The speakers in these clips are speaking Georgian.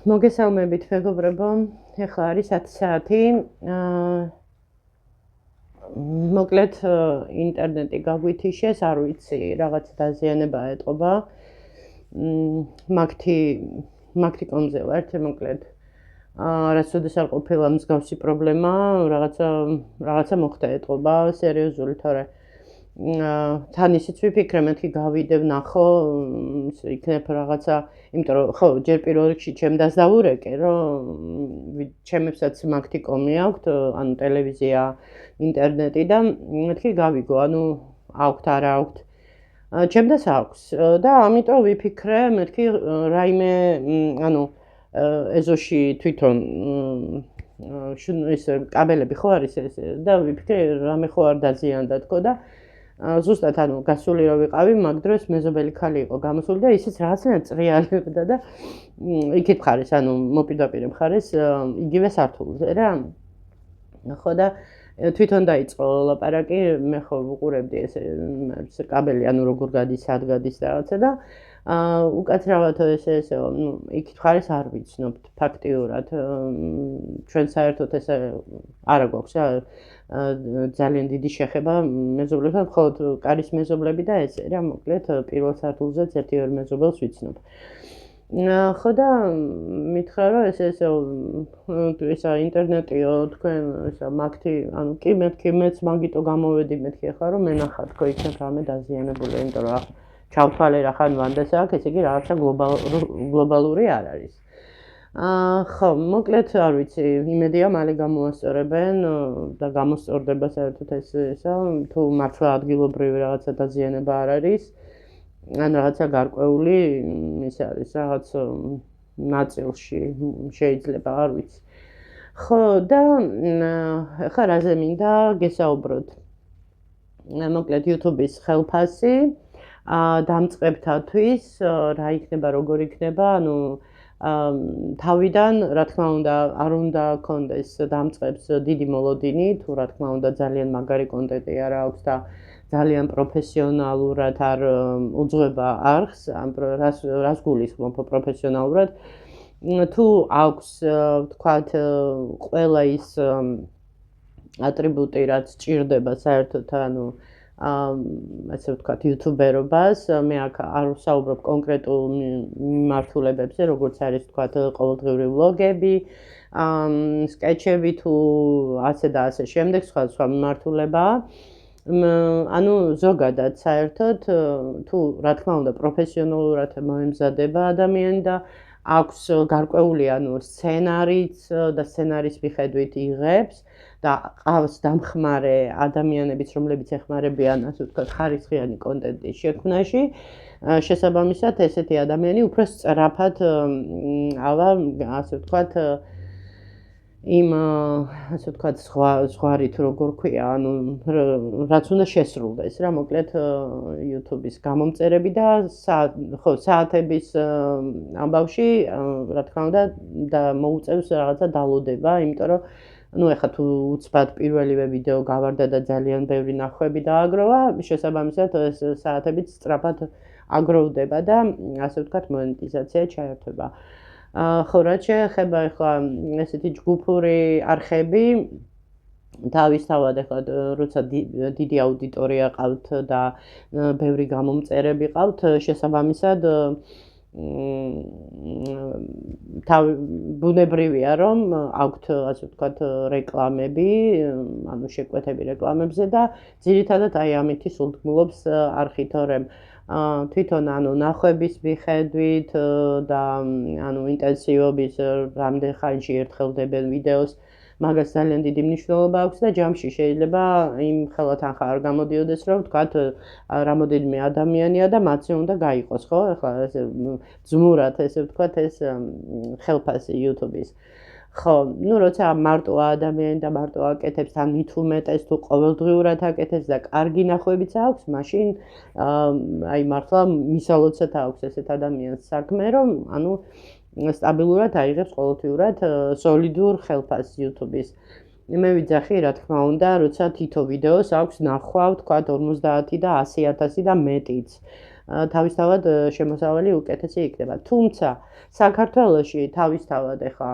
მოგესალმებით მეგობრებო, ეხლა არის 10 საათი. მოკლედ ინტერნეტი გაგვითიშეს, არ ვიცი, რაღაც დაზიანება ეტყობა. მაგთიკონზე ვარ, მოკლედ. არასოდეს არ ყოფილა მსგავსი პრობლემა, რაღაცა მოხდა ეტყობა, სერიოზული, თორე თან ისიც ვიფიქრე, მეთქი გავიდე ვნახო, იქნებ რაღაცა, იმიტომ რომ ხო, ჯერ პირველ რიგში ჩემდაც დავურეკე, რომ ჩემებსაც მაგთიკომი აქვთ, ანუ ტელევიზია, ინტერნეტი და მეთქი გავიგო, ანუ აქვთ, არა აქვთ. ჩემდაც აქვს და ამიტომ ვიფიქრე, მეთქი რაიმე, ანუ ეზოში თვითონ ეს კაბელები ხო არის ეს და ვიფიქრე, რამე ხო არ დაზიანდა თქო და ზუსტად ანუ გასული რო ვიყავი, მაგ დროს მეზობელი ქალი იყო გამოსული და ისიც რაღაცა წრიალებდა და იქით მხარეს, ანუ მოპირდაპირე მხარეს იგივე სართულზე რა. ხო და თვითონ დაიწყო ლაპარაკი, მე ხო ვუყურებდი ეს კაბელი, ანუ როგორ გადის, სად გადის რაღაცა და უკაცრავად ესე იქით მხარეს არ ვიცნობთ ფაქტიურად. ჩვენ საერთოდ ეს არა გვაქვს ძალიან დიდი შეხება მეზობლებთან, მხოლოდ კარის მეზობლები და ესე რა, მოკლედ პირველ სართულზეც ერთი-ორი მეზობელს ვიცნობ. ხო და მითხრა, რომ ესა ინტერნეტიო, თქვენ ესა მაგთი, ანუ კი მეც მაგიტო გამოვედი, მეთქი ახლა რომ მენახა თქო იქნებ რამე დაზიანებული, იმიტომ რომ ჩავთვალე რა ხან ვანდას აქვს, ესე იგი რაღაცა გლობალური არ არის. ხო, მოკლედ არ ვიცი, იმედია მალე გამოასწორებენ და გამოსწორდება საერთოდ ესა, თუ მართლა ადგილობრივი რაღაცა დაზიანება არ არის. ან რაღაცა გარკვეული ის არის, რაღაც ნაწილში შეიძლება, არ ვიცი. ხო და ახლა რაზე მინდა გესაუბროთ. მოკლედ YouTube-ის ხელფასი დამწყებთათვის რა იქნება, როგორ იქნება, ანუ თავიდან, რა თქმა უნდა, არ უნდა კონდეს დამწყებს დიდი მოლოდინი, თუ რა თქმა უნდა ძალიან მაგარი კონტენტი არ აქვს და ძალიან პროფესიონალურად არ უძღვება არხს, რას გულისხმობ პროფესიონალურად, თუ აქვს, ვთქვათ, ყველა ის ატრიბუტი, რაც ჭირდება საერთოდ, ანუ ასე ვთქვათ, იუთუბერობას, მე აქ არ ვსაუბრობ კონკრეტულ მიმართულებებზე, როგორც არის, ვთქვათ, ყოველდღიური ვლოგები, სკეჩები თუ ასე და ასე შემდეგ, სხვა მიმართულებაა. ანუ ზოგადად საერთოდ თუ რა თქმა უნდა პროფესიონალურად მოემზადება ადამიანი და აქვს გარკვეული ანუ სცენარიც და სცენარის მიხედვით იღებს და ყავს დამხმარე ადამიანებიც, რომლებიც ეხმარებიან, ასე ვთქვათ, ხარისხიანი კონტენტის შექმნაში, შესაბამისად ესეთი ადამიანი უფრო სწრაფად ასე ვთქვათ იმ ასე ვთქვათ ზღვარით როგორ ქვია, ანუ რაც უნდა შესრულდეს რა, მოკლედ YouTube-ის გამომწერები და ხო, საათების ამბავში, რა თქმა უნდა, და მოუწევს რაღაცა დალოდება, იმიტომ რომ ну ეხლა თუ უცბად პირველივე ვიდეო გავარდა და ძალიან ბევრი ნახვები დააგროვა, შესაბამისად ეს საათებით სწრაფად აგროვდება და ასე ვთქვათ მონეტიზაცია ჩაერთვება. ხო, რაც შეეხება ახლა ესეთი ჯგუფური არხები, თავისთავად ახლა როცა დიდი აუდიტორია ყავთ და ბევრი გამომწერები ყავთ, შესაბამისად ბუნებრივია, რომ აქვთ, ასე ვთქვათ, რეკლამები, ანუ შეკვეთები რეკლამებზე და ძირითადად აი ამით სულთმულობს არხი, თორემ თვითონ ანუ ნახვების მიხედვით და ანუ ინტენსივობის რამდენ ხანში ერთხელ დებენ ვიდეოს, მაგას ძალიან დიდი მნიშვნელობა აქვს და ჯამში შეიძლება იმ ხელა თანხა არ გამოდიოდეს, რომ ვთქვათ, რამოდენიმე ადამიანია და მათზე უნდა გაიყოს, ხო? ახლა ესე ძმურად ესე ვთქვათ, ეს ხელფასი YouTube-ის. ხო, ну როცა მარტო ადამიანი და მარტო აკეთებს, თან მით უმეტეს თუ ყოველდღიურად აკეთებს და კარგი ნახვებიც აქვს, მაშინ აი მართლა მისალოცად აქვს ესეთ ადამიანს საქმე, რომ ანუ სტაბილურად აიღებს ყოველდღიურად სოლიდურ ხელფასს YouTube-ის. მე ვიძახი, რა თქმა უნდა, როცა თითო ვიდეოს აქვს ნახვა, ვთქვათ 50 და 100,000 და მეტიც. თავისთავად შემოსავალი უკეთესი იქნება. თუმცა საქართველოში თავისთავად ეხლა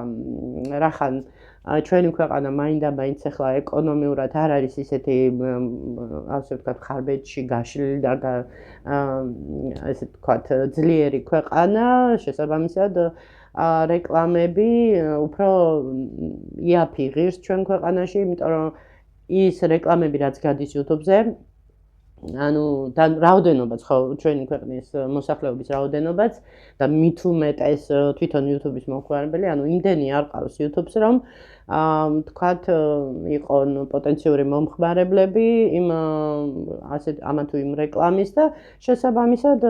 რახან ჩვენი ქვეყანა მაინდა-მაინც ახლა ეკონომიურად არ არის ისეთი ასე ვთქვათ ხარბეჭში გაშლილი და ესე ვთქვათ ძლიერი ქვეყანა, შესაბამისად რეკლამები უფრო იაფი ღირს ჩვენ ქვეყანაში, იმიტომ რომ ის რეკლამები რაც გადის YouTube-ზე ანუ და რაოდენობაც ხო ჩვენი ქვეყნის მოსახლეობის რაოდენობაც და მით უმეტეს თვითონ YouTube-ის მომხმარებელი, ანუ იმდენი არ ყავს YouTube-ს, რომ თქვათ იყონ პოტენციური მომხმარებლები იმ ასე ამა თუ იმ რეკლამის და შესაბამისად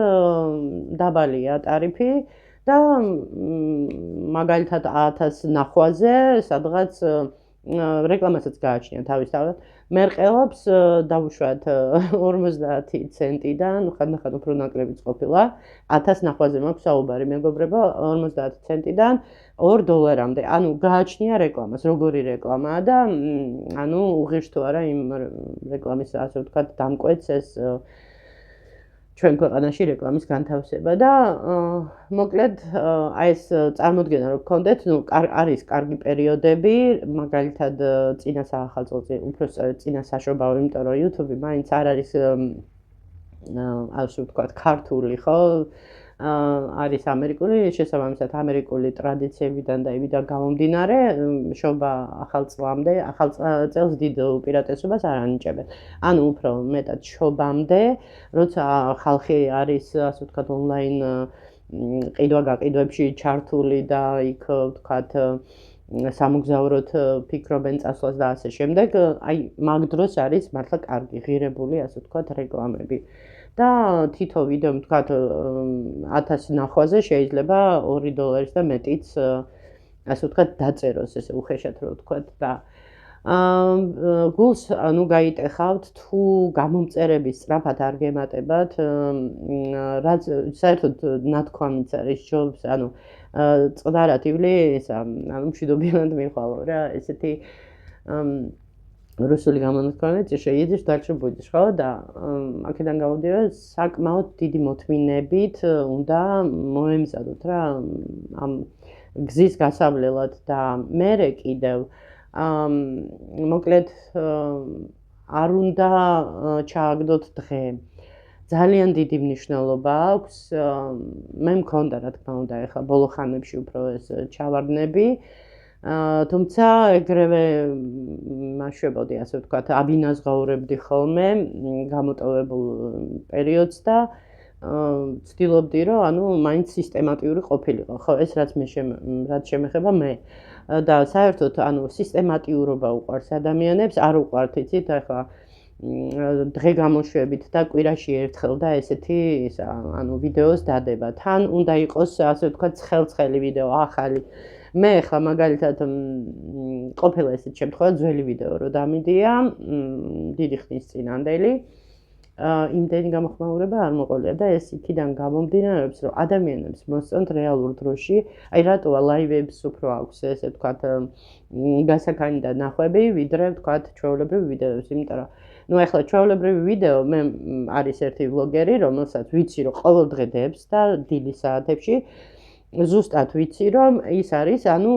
დაბალია ტარიფი და მაგალითად 1000 ნახვაზე სადღაც რეკლამასაც გააჩნია თავისთავად. მერყეობს დავუშვათ 50 ცენტიდან, ხანდახან უფრო ნაკლებიც ყოფილა. 1000 ნახვაზე მაქვს საუბარი, მეგობრებო, 50 ცენტიდან $2-მდე. ანუ გააჩნია რეკლამას, როგორი რეკლამაა და ანუ უღირს თუ არა იმ რეკლამის ასე ვთქვათ დამკვეთს ეს ჩვენ ქვეყანაში რეკლამის განთავსება და მოკლედ აი ეს წარმოდგენა რომ გქონდეთ, ნუ არის კარგი პერიოდები, მაგალითად წინა საახალწლოზე, უფრო სწორედ წინა საშობაო, იმიტომ რომ YouTube-ი მაინც არ არის ასე ვთქვათ ქართული, ხო? არის ამერიკული, შესაბამისად ამერიკული ტრადიციებიდან და იმიდან გამომდინარე, შობა ახალ წელს დიდ უპირატესობას არ ანიჭებენ. ანუ უფრო მეტად შობამდე, როცა ხალხი არის ასე ვთქვათ ონლაინ ყიდვა-გაყიდვებში ჩართული და იქ ვთქვათ სამოგზაუროდ ფიქრობენ წასვლას და ასე შემდეგ, აი მაგ დროს არის მართლა კარგი ღირებული ასე ვთქვათ რეკლამები. და თითო ვიდეო ვთქვათ 1000 ნახვაზე შეიძლება $2 და მეტიც ასე ვთქვათ დაწეროს ესე უხეშად რო ვთქვათ და გულს ანუ გაიტეხავთ თუ გამომწერების სწრაფად არ გემატებათ რაც საერთოდ ნათქვამიც არის ჯობს ანუ წდარათივლი ისა ანუ მშვიდობიანად მიხვალო რა ესეთი რუსული გამონათქვამით შეიძებს დარჩა ბუდიშ ხო და აქედან გამომდინარე რომ საკმაოდ დიდი მოთმინებით უნდა მოემზადოთ რა ამ გზის გასავლელად და მერე კიდევ მოკლედ არ უნდა ჩააგდოთ დღე ძალიან დიდი მნიშვნელობა აქვს მე მქონდა რა თქმა უნდა ეხლა ბოლო ხანებში უფრო ეს ჩავარდნები თუმცა ეგრევე მაშვებოდი ასე ვთქვათ აბინაზღაურებდი ხოლმე გამოტოვებულ პერიოდს და ვცდილობდი რომ ანუ მაინც სისტემატიური ყოფილიყო ხო ეს რაც შემეხება მე და საერთოდ ანუ სისტემატიურობა უყვარს ადამიანებს არ უყვართ იცით ახლა დღე გამოშვებით და კვირაში ერთხელ და ესეთი ანუ ვიდეოს დადება თან უნდა იყოს ასე ვთქვათ ცხელ-ცხელი ვიდეო ახალი მე ხა მაგალითად ყოფილა ესეთ შემთხვევაში ძველი ვიდეო რო დამიდია დიდი ხნის წინანდელი იმდენი გამოხმაურება არ მოყოლია და ეს იქიდან გამომდინარეობს რომ ადამიანებს მოსწონთ რეალურ დროში აი რატოა ლაივებს უფრო აქვს ესე ვთქვათ გასაქანი და ნახვები ვიდრე ვთქვათ ჩვეულებრივი ვიდეოებს იმიტომ რომ ნუ ახლა ჩვეულებრივი ვიდეო მე არის ერთი ვლოგერი რომელსაც ვიცი რომ ყოველ დღე დებს და დილის საათებში ზუსტად ვიცი რომ ის არის ანუ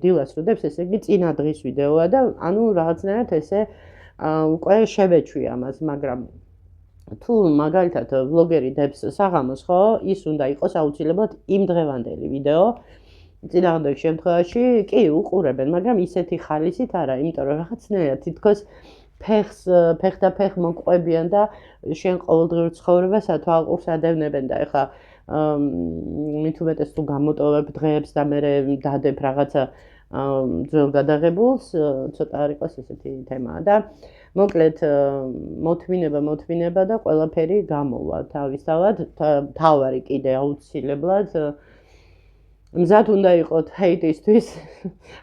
დილას რო დებს ესე იგი წინა დღის ვიდეოა და ანუ რაღაცნაირად ესე უკვე შევეჩვი ამას მაგრამ თუ მაგალითად ვლოგერი დებს საღამოს ხო ის უნდა იყოს აუცილებლად იმ დღევანდელი ვიდეო წინააღმდეგ შემთხვევაში კი უყურებენ მაგრამ ისეთი ხალისით არა იმიტომ რომ რაღაცნაირად თითქოს ფეხ მოყვებიან და შენ ყოველდღიურ ცხოვრებას ათვალყურს ადევნებენ და ეხლა მით უმეტეს თუ გამოტოვებ დღეებს და მე დადებ რაღაცა ძველ გადაღებულს ცოტა არ იყოს ესეთი თემაა და მოკლედ მოთმინება და ყველაფერი გამოვა თავისთავად თავარი კიდე აუცილებლად მზად უნდა იყოთ ჰეიტისთვის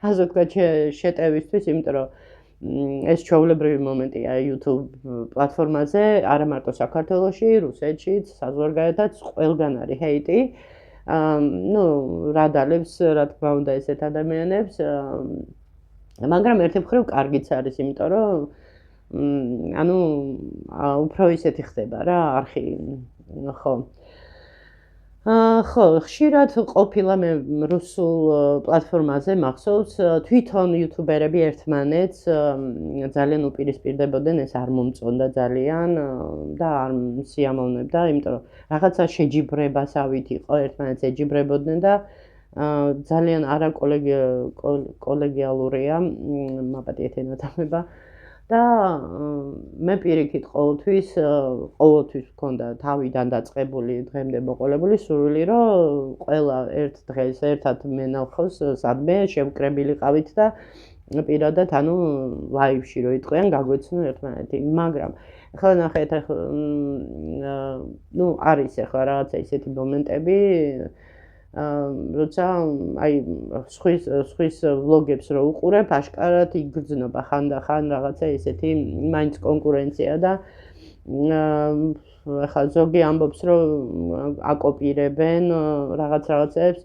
ასე ვთქვათ შეტევისთვის იმიტომ რომ ეს ჩვეულებრივი მომენტია YouTube პლატფორმაზე არა მარტო საქართველოში რუსეთშიც საზღვარგარეთაც ყველგან არის ჰეიტი ну რადალებს რა თქმა უნდა ესეთ ადამიანებს მაგრამ ერთი მხრივ კარგიც არის იმიტომ რომ ანუ უფრო ისეთი ხდება რა არხი ხო ხო, ხშირად ყოფილა მე რუსულ პლატფორმაზე მახსოვს, თვითონ იუთუბერები ერთმანეთს ძალიან უპირისპირდებოდნენ, ეს არ მომწონდა ძალიან და არ სიამოვნებდა, იმიტომ რომ რაღაცა შეჯიბრებასავით იყო, ერთმანეთს ეჯიბრებოდნენ და ძალიან არაკოლეგიალურია, მაპატიეთ ენათამება და მე პირიქით ყოველთვის მქონდა თავიდან დაწყებული დღემდე მოყოლებული სურვილი, რომ ყველა ერთ დღეს ერთად მენახოს სადმე შევკრებილიყავით და პირადად ლაივში რო იყვიან გაგვეცნო ერთმანეთი. მაგრამ ახლა ნახეთ, არის ახლა რაღაცა ისეთი მომენტები, როცა აი სხვის ვლოგებს რო უყურებ, აშკარად იგრძნობა ხანდახან რაღაცა ისეთი მაინც კონკურენცია და ახლა ზოგი ამბობს, რომ აკოპირებენ რაღაცებს.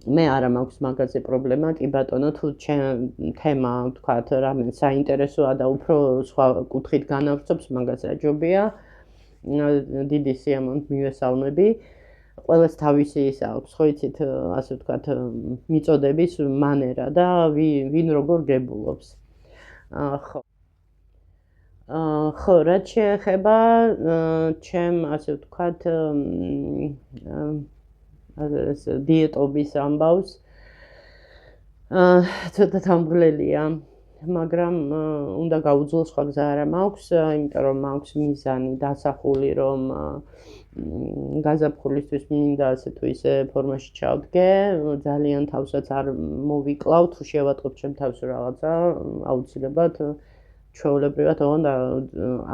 მე არა მაქვს მაგაზე პრობლემა, კი ბატონო, თუ თემა, ვთქვათ, რამე საინტერესოა და უფრო სხვა კუთხით განავრცობს, მაგას რაჯობია. დიდი სიამოვნებით მივესალმები. ყველას თავისი ის აქვს, ხო იცით, ასე ვთქვათ, მიწოდების მანერა და ვინ როგორ გებულობს. ხო. ხო, რაც შეეხება ჩემ, ასე ვთქვათ, დიეტობის ამბავს, ცოტა დამღლელია, მაგრამ უნდა გავუძლო, სხვა გზა არა მაქვს, იმიტომ რომ მაქვს მიზანი დასახული, რომ გაზაფხულისთვის მინდა ასე თუ ისე ფორმაში ჩავდგე, ძალიან თავსაც არ მოვიკლავ, თუ შევატყობ ჩემ თავს რაღაცა, აუცილებლად ჩვეულებრივად ოღონდ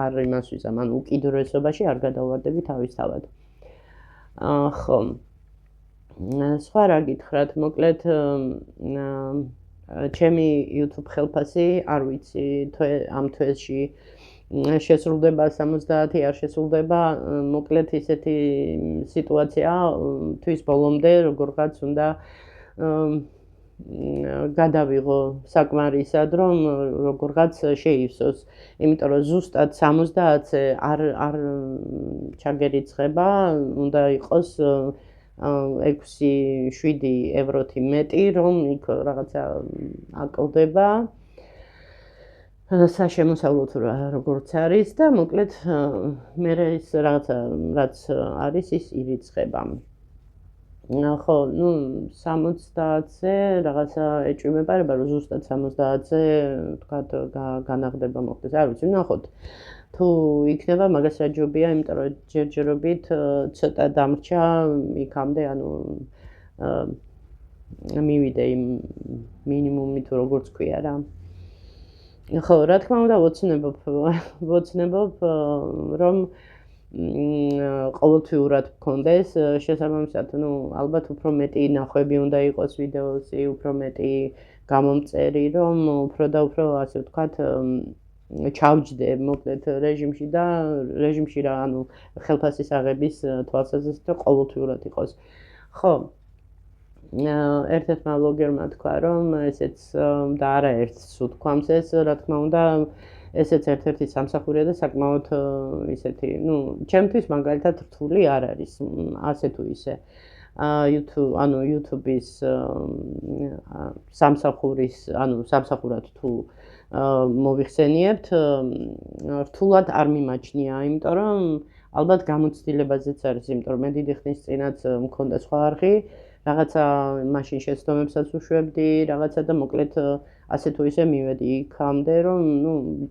არ იმას ვიზამ, ანუ უკიდურესობაში არ გადავარდები თავისთავად. ხო. სხვა რა გითხრათ, მოკლედ ჩემი YouTube ხელფასი, არ ვიცი, ამ თვეში შესრულდება 70, არ შესრულდება, მოკლედ ისეთი სიტუაცია თვის ბოლომდე, როგორღაც უნდა გადავიღო საკმარისად, რომ როგორღაც შეივსოს, იმიტომ რომ ზუსტად 70-ზე არ ჩაგერიცხება, უნდა იყოს 6-7 ევროთი მეტი, რომ იქ რაღაცა აკლდება საშემოსავლო თუ როგორც არის და მოკლედ მე ის რაღაცა რაც არის ის ირიცხება. ხო, 70-ზე რაღაცა ეჭვმეპარება, რომ ზუსტად 70-ზე ვთქვათ განაღდება მოხდეს, არ ვიცი, ნახოთ. თუ იქნება, მაგას რაჯობია, იმიტომ რომ ჯერჯერობით ცოტა დამრჩა იქამდე, მივიდე იმ მინიმუმი თუ როგორც ქვია რა. ხო, რა თქმა უნდა, ვოცნებობ, რომ ყოველთვიურად მქონდეს, შესაბამისად, ალბათ უფრო მეტი ნახვები უნდა იყოს ვიდეოზე, უფრო მეტი გამომწერი, რომ უფრო და უფრო, ასე ვთქვათ, ჩავჯდე მოკლედ რეჟიმში და რეჟიმში რა, ხელფასის აღების თვალსაზრისით ყოველთვიურად იყოს. ხო. ერთ-ერთმა ვლოგერმა თქვა, რომ ესეც და არაერთს უთქვამს ეს, რა თქმა უნდა, ესეც ერთ-ერთი სამსახურია და საკმაოდ ისეთი, ჩემთვის მაგალითად რთული არ არის, ასე თუ ისე. YouTube-ის სამსახურად თუ მოვიხსენიებთ, რთულად არ მიმაჩნია, იმიტომ რომ ალბათ გამოცდილებაზეც არის, იმიტომ რომ მე დიდი ხნის წინაც მქონდა სხვა არხი, რაღაცა მაშინ შეცდომებსაც უშვებდი, რაღაცა და მოკლედ ასე თუ ისე მივედი იქამდე, რომ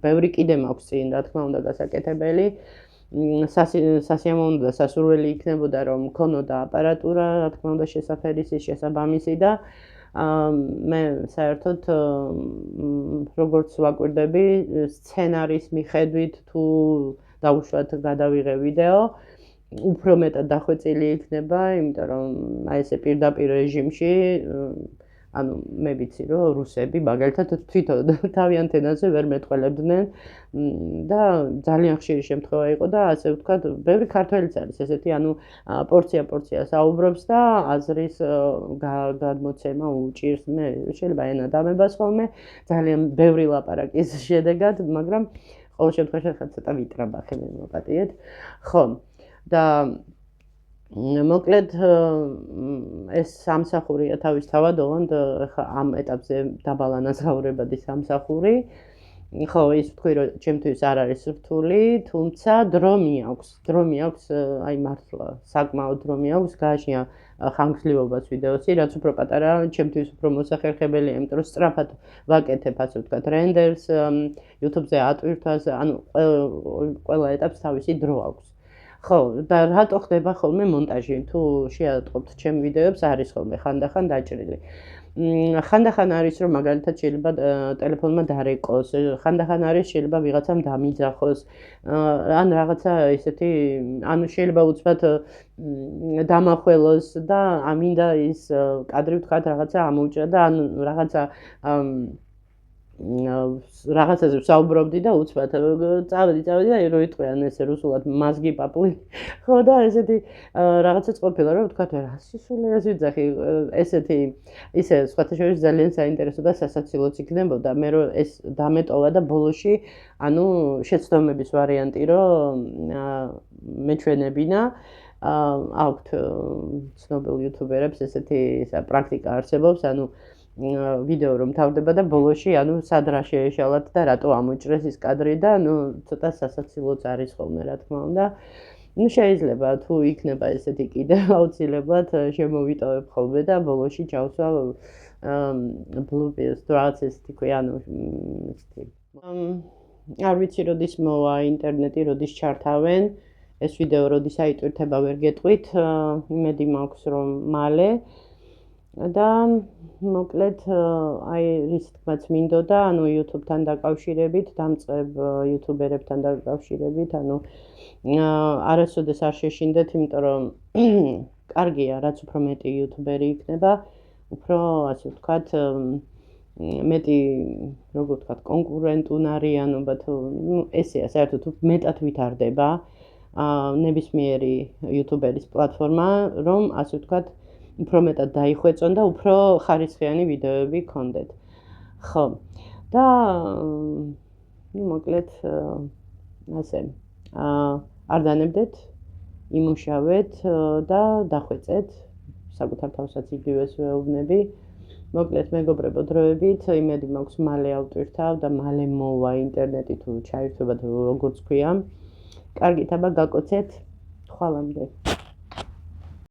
ბევრი კიდე მაქვს წინ, რა თქმა უნდა, გასაკეთებელი. სასიამოვნო და სასურველი იქნებოდა, რომ მქონოდა აპარატურა, რა თქმა უნდა, შესაფერისი, შესაბამისი და მე საერთოდ როგორც ვაკვირდები, სცენარის მიხედვით თუ დაუშვათ გადავიღე ვიდეო, უფრო მეტად დახვეწილი იქნება, იმიტომ რომ აი ესე პირდაპირ რეჟიმში, მე ვიცი, რომ რუსები მაგალითად თვითონ თავიანთ ენაზე ვერ მეტყველებდნენ და ძალიან ხშირი შემთხვევა იყო და ასე ვთქვათ, ბევრი ქართველიც არის ესეთი, პორცია საუბრობს და აზრის გადმოცემა უჭირს, მე შეიძლება ენა დამებას ხოლმე, ძალიან ბევრი ლაპარაკის შედეგად, მაგრამ ყოველ შემთხვევაში ცოტა ვიტრაბახე, მე მოპატიეთ. ხო. და მოკლედ ეს სამსახურია თავისთავად, ოღონდ ხა ამ ეტაპზე დაბალანაზღაურებადი სამსახური. ხო, ის ვთქვი, რომ ჩემთვის არ არის რთული, თუმცა დრო მიაქვს, აი მართლა, საკმაოდ დრო მიაქვს, გააჩნია ხანგრძლივობას ვიდეოსი, რაც უფრო პატარა, ჩემთვის უფრო მოსახერხებელია, იმიტომ რომ სწრაფად ვაკეთებ, ასე ვთქვათ, რენდერს, YouTube-ზე ატვირთვას, ანუ ყველა ეტაპს თავისი დრო აქვს. ხო, და რატო ხდება ხოლმე მონტაჟი? თუ შეატყობთ ჩემ ვიდეოებს, არის ხოლმე ხანდახან დაჭრილი. ხანდახან არის რომ მაგალითად შეიძლება ტელეფონმა დარეკოს, ხანდახან არის შეიძლება ვიღაცამ დამიძახოს, ან რაღაცა ესეთი, ანუ შეიძლება უცბად დამახველოს და ამინდა ის კადრი ვთქვათ რაღაცა ამოუჭრა და ან რაღაცაზე ვსაუბრობდი და უცბად წავედი და რო იტყვიან ესე რუსულად მაზგი პაპლი ხო და ესეთი რაღაცაც ყოფილა რომ ვთქვათ რა სისულელეს ვიძახი ესეთი ისე სხვათა შორის ძალიან საინტერესო და სასაცილოც იქნებოდა მე რომ ეს დამეტოვა და ბოლოში ანუ შეცდომების ვარიანტი რომ მეჩვენებინა აქვთ ცნობილ იუთუბერებს ესეთი პრაქტიკა არსებობს ანუ ვიდეო რომ თავდება და ბოლოში ანუ სად რა შეეშალათ და რატო ამოჭრეს ის კადრი და ნუ ცოტა სასაცილოც არის ხოლმე რა თქმა უნდა. ნუ შეიძლება თუ იქნება ესეთი კიდევ აუცილებლად შემოვიტოვებ ხოლმე და ბოლოში ჩავსვავ ბლუპერს რაღაც ესეთი ქვია ანუ ესეთი. არ ვიცი როდის მოვა ინტერნეტი, როდის ჩართავენ ეს ვიდეო როდის აიტვირთება ვერ გეტყვით, იმედი მაქვს რომ მალე და მოკლედ აი რის თქმაც მინდოდა, ანუ YouTube-თან დაკავშირებით, დამწყებ YouTuber-ებთან დაკავშირებით, ანუ არასოდეს არ შეშინდეთ, იმიტომ რომ კარგია, რაც უფრო მეტი YouTuber-ი იქნება, უფრო ასე ვთქვათ, მეტი, როგორ ვთქვათ, კონკურენტუნარიანობა თუ ესეა, საერთოდ მეტად ვითარდება ნებისმიერი YouTuber-ის პლატფორმა, რომ ასე ვთქვათ, უფრო მეტად დაიხვეწონ და უფრო ხარისხიანი ვიდეოები გქონდეთ. ხო. და მოკლედ ასე არ დანებდეთ, იმუშავეთ და დახვეწეთ. საკუთარ თავსაც იგივეს ვეუბნები. მოკლედ მეგობრებო, დროებით, იმედი მაქვს მალე ავტვირთავ და მალე მოვა ინტერნეტი თუ ჩაირთვება თუ როგორც ქვია. კარგით, აბა გაკოცეთ. ხვალამდე.